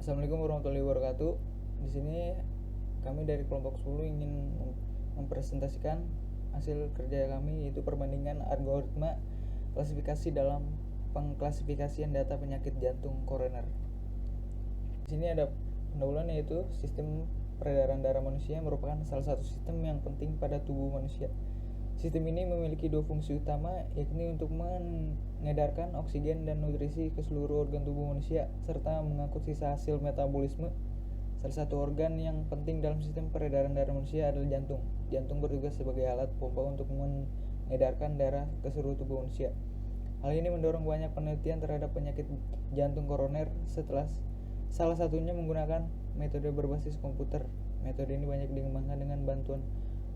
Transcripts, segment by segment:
Assalamualaikum warahmatullahi wabarakatuh. Di sini kami dari kelompok 10 ingin mempresentasikan hasil kerja kami, yaitu perbandingan algoritma klasifikasi dalam pengklasifikasian data penyakit jantung koroner. Di sini ada pendahuluan, yaitu sistem peredaran darah manusia merupakan salah satu sistem yang penting pada tubuh manusia. Sistem ini memiliki dua fungsi utama, yakni untuk mengedarkan oksigen dan nutrisi ke seluruh organ tubuh manusia, serta mengangkut sisa hasil metabolisme. Salah satu organ yang penting dalam sistem peredaran darah manusia adalah jantung. Jantung bertugas sebagai alat pompa untuk mengedarkan darah ke seluruh tubuh manusia. Hal ini mendorong banyak penelitian terhadap penyakit jantung koroner, setelah salah satunya menggunakan metode berbasis komputer. Metode ini banyak dikembangkan dengan bantuan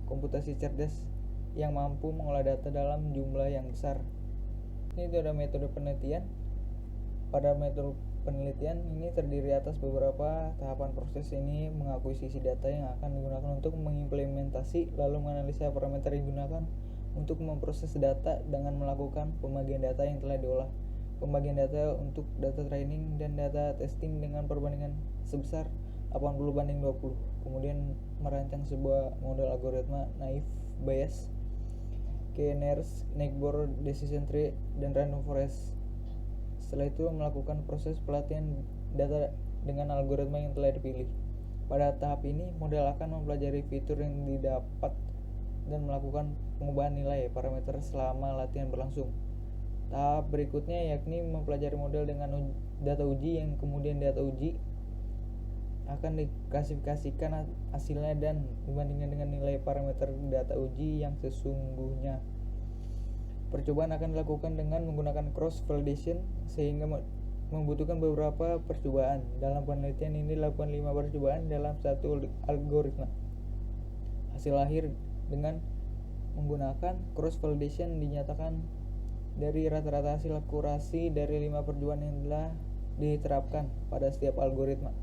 komputasi cerdas yang mampu mengolah data dalam jumlah yang besar. Ini ada metode penelitian. Pada metode penelitian ini terdiri atas beberapa tahapan. Proses ini mengakuisisi data yang akan digunakan untuk mengimplementasi, lalu menganalisa parameter yang digunakan untuk memproses data dengan melakukan pembagian data yang telah diolah, pembagian data untuk data training dan data testing dengan perbandingan sebesar 80:20, kemudian merancang sebuah model algoritma naive Bayes, K-nearest neighbor decision tree, dan random forest. Setelah itu melakukan proses pelatihan data dengan algoritma yang telah dipilih. Pada tahap ini, model akan mempelajari fitur yang didapat dan melakukan pengubahan nilai parameter selama latihan berlangsung. Tahap berikutnya yakni mempelajari model dengan data uji, yang kemudian data uji akan diklasifikasikan hasilnya dan dibandingkan dengan nilai parameter data uji yang sesungguhnya. Percobaan akan dilakukan dengan menggunakan cross validation, sehingga membutuhkan beberapa percobaan. Dalam penelitian ini dilakukan 5 percobaan dalam satu algoritma. Hasil akhir dengan menggunakan cross validation dinyatakan dari rata-rata hasil akurasi dari 5 percobaan yang telah diterapkan pada setiap algoritma.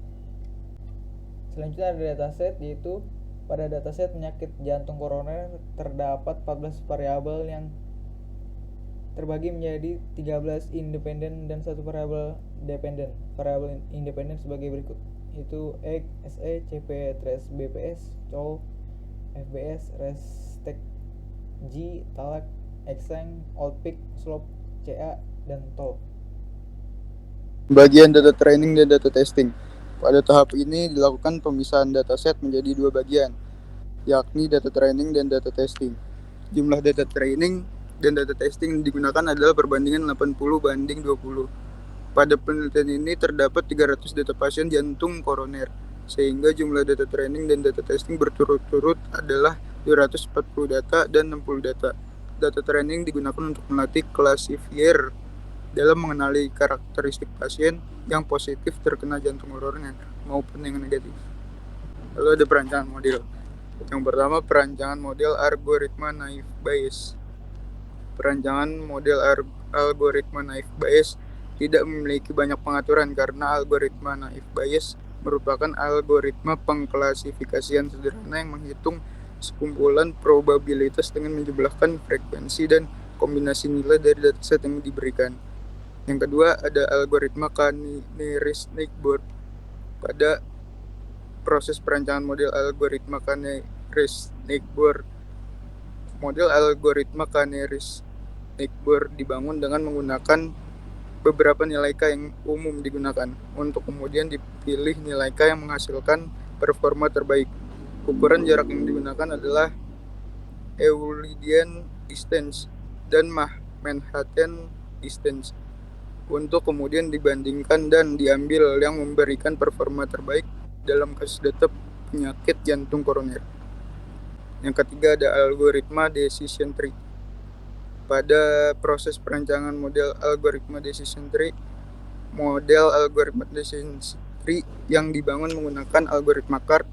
Selanjutnya ada dataset, yaitu pada dataset penyakit jantung koroner terdapat 14 variabel yang terbagi menjadi 13 independen dan 1 variabel dependen. Variabel independen sebagai berikut, yaitu EG, SE, CP, TRES, BPS, COL, FBS, RESTEC, G, TALAC, Exang, Oldpeak, Slope, CA, dan TOL. Bagian data training dan data testing. Pada tahap ini dilakukan pemisahan dataset menjadi 2 bagian, yakni data training dan data testing. Jumlah data training dan data testing digunakan adalah perbandingan 80:20. Pada penelitian ini terdapat 300 data pasien jantung koroner, sehingga jumlah data training dan data testing berturut-turut adalah 240 data dan 60 data. Data training digunakan untuk melatih klasifier dalam mengenali karakteristik pasien yang positif terkena jantung koroner maupun yang negatif. Lalu ada perancangan model. Yang pertama, perancangan model algoritma naive Bayes. Perancangan model algoritma naive Bayes tidak memiliki banyak pengaturan karena algoritma naive Bayes merupakan algoritma pengklasifikasian sederhana yang menghitung sekumpulan probabilitas dengan menjumlahkan frekuensi dan kombinasi nilai dari dataset yang diberikan. Yang kedua, ada algoritma K-nearest neighbor. Pada proses perancangan model algoritma K-nearest neighbor, model algoritma K-nearest neighbor dibangun dengan menggunakan beberapa nilai K yang umum digunakan, untuk kemudian dipilih nilai K yang menghasilkan performa terbaik. Ukuran jarak yang digunakan adalah Euclidean distance dan Manhattan distance, untuk kemudian dibandingkan dan diambil yang memberikan performa terbaik dalam kasus data penyakit jantung koroner. Yang ketiga, ada algoritma decision tree. Pada proses perancangan model algoritma decision tree, model algoritma decision tree yang dibangun menggunakan algoritma CART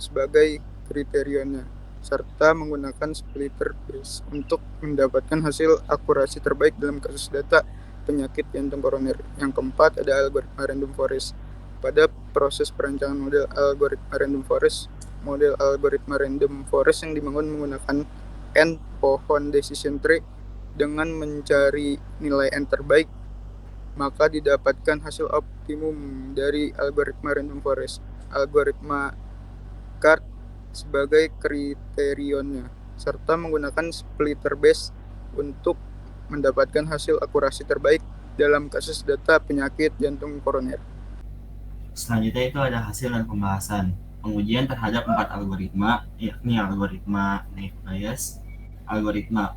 sebagai kriterianya, serta menggunakan splitter base untuk mendapatkan hasil akurasi terbaik dalam kasus data penyakit jantung koroner. Yang keempat, ada algoritma random forest. Pada proses perancangan model algoritma random forest, model algoritma random forest yang dibangun menggunakan pohon decision tree dengan mencari nilai N terbaik maka didapatkan hasil optimum dari algoritma random forest. Algoritma CART sebagai kriterionnya, serta menggunakan splitter base untuk mendapatkan hasil akurasi terbaik dalam kasus data penyakit jantung koroner. Selanjutnya itu ada hasil dan pembahasan. Pengujian terhadap 4 algoritma, yakni algoritma Naive Bayes, algoritma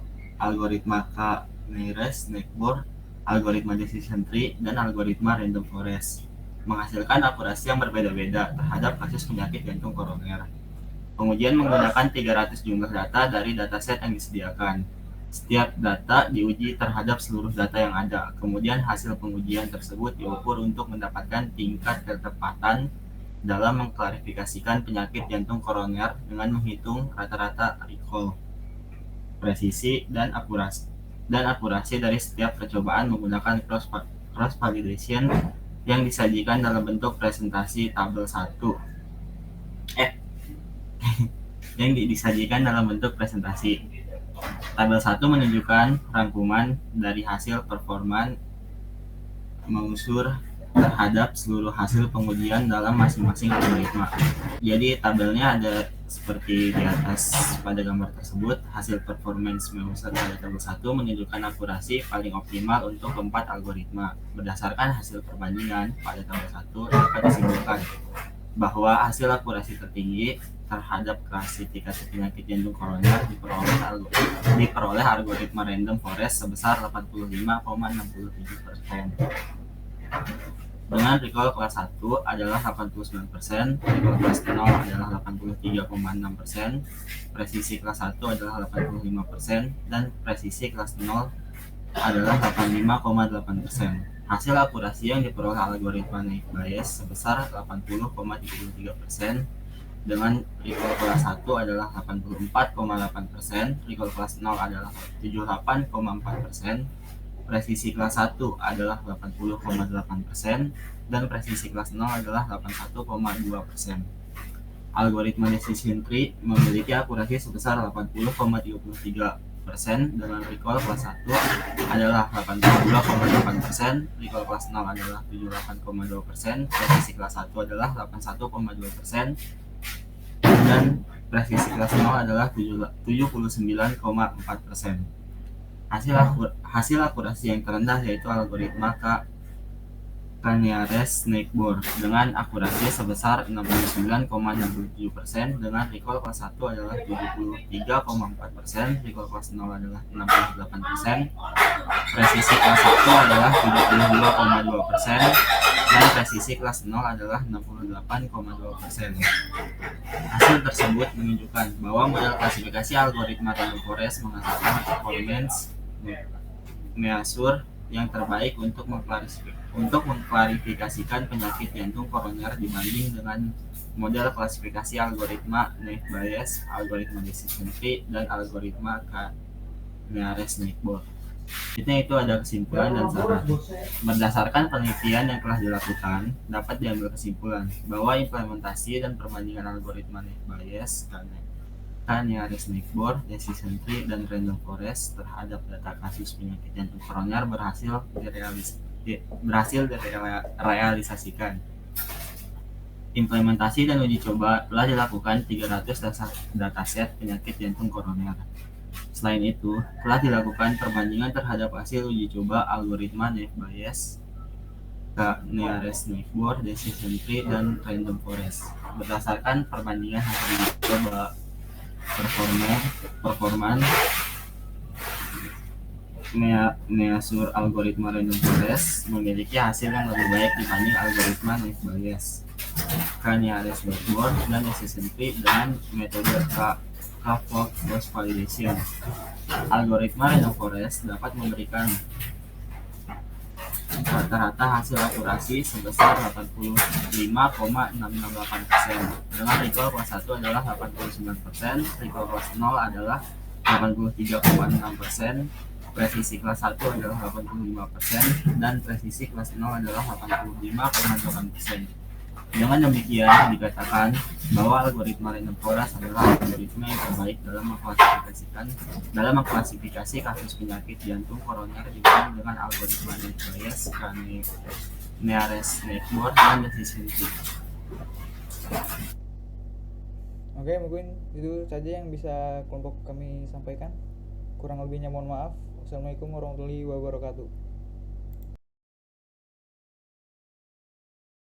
K-nearest-neighbor, algoritma decision tree, dan algoritma random forest, menghasilkan akurasi yang berbeda-beda terhadap kasus penyakit jantung koroner. Pengujian menggunakan 300 jumlah data dari dataset yang disediakan. Setiap data diuji terhadap seluruh data yang ada. Kemudian hasil pengujian tersebut diukur untuk mendapatkan tingkat ketepatan dalam mengklarifikasikan penyakit jantung koroner dengan menghitung rata-rata recall, presisi, dan akurasi dari setiap percobaan menggunakan cross validation yang disajikan dalam bentuk presentasi tabel 1. Yang disajikan dalam bentuk presentasi. Tabel 1 menunjukkan rangkuman dari hasil performan mengunsur terhadap seluruh hasil pengujian dalam masing-masing algoritma. Jadi tabelnya ada seperti di atas pada gambar tersebut. Hasil performance mengunsur pada tabel 1 menunjukkan akurasi paling optimal untuk keempat algoritma. Berdasarkan hasil perbandingan pada tabel 1 dapat disimpulkan bahwa hasil akurasi tertinggi terhadap klasifikasi penyakit jantung koroner diperoleh algoritma random forest sebesar 85,67%. Dengan recall kelas 1 adalah 89%, recall kelas 0 adalah 83,6%, presisi kelas 1 adalah 85%, dan presisi kelas 0 adalah 85,8%. Hasil akurasi yang diperoleh algoritma Naive Bayes sebesar 80,33%, dengan recall kelas 1 adalah 84,8%, recall kelas 0 adalah 78,4%, presisi kelas 1 adalah 80,8%, dan presisi kelas 0 adalah 81,2%. Algoritma decision tree memiliki akurasi sebesar 80,33%, dengan recall kelas 1 adalah 82,8%, recall kelas 0 adalah 78,2%, presisi kelas 1 adalah 81,2%, dan presisi kelas 0 adalah 79,4%. Hasil akurasi yang terendah yaitu algoritma K-nearest-neighbor dengan akurasi sebesar 69,67%, dengan recall kelas 1 adalah 73,4%, recall kelas 0 adalah 68%, presisi kelas 1 adalah 72,2%, dan presisi kelas 0 adalah 68,2%. Hasil tersebut menunjukkan bahwa model klasifikasi algoritma random forest menghasilkan performance measure yang terbaik untuk mengklarifikasikan penyakit jantung koroner dibanding dengan model klasifikasi algoritma Naive Bayes, algoritma decision tree, dan algoritma K-nearest-neighbor. Itu ada kesimpulan dan saran. Berdasarkan penelitian yang telah dilakukan, dapat diambil kesimpulan bahwa implementasi dan perbandingan algoritma Naive Bayes, K-nearest-neighbor, decision tree, dan random forest terhadap data kasus penyakit jantung koroner berhasil direalisasikan. Implementasi dan uji coba telah dilakukan 300 dataset penyakit jantung koroner. Selain itu, telah dilakukan perbandingan terhadap hasil uji coba algoritma Naive Bayes, K-nearest-neighbor, decision tree, dan random forest. Berdasarkan perbandingan hasil uji coba, performan measure algoritma random forest memiliki hasil yang lebih baik dibanding algoritma Naive Bayes, K-nearest-neighbor, dan decision tree dengan metode K-fold cross validation. Algoritma random forest dapat memberikan rata-rata hasil akurasi sebesar 85,668%, dengan recall kelas 1 adalah 89%, recall kelas 0 adalah 83,6%, presisi kelas 1 adalah 85%, dan presisi kelas 0 adalah 85,8%. Dengan demikian, dikatakan bahwa algoritma random forest adalah algoritma yang terbaik dalam mengklasifikasi kasus penyakit jantung koroner dibanding dengan algoritma net bias, Nearest Neighbor, dan decision tree. Oke, mungkin itu saja yang bisa kelompok kami sampaikan. Kurang lebihnya mohon maaf. Wassalamualaikum warahmatullahi wabarakatuh.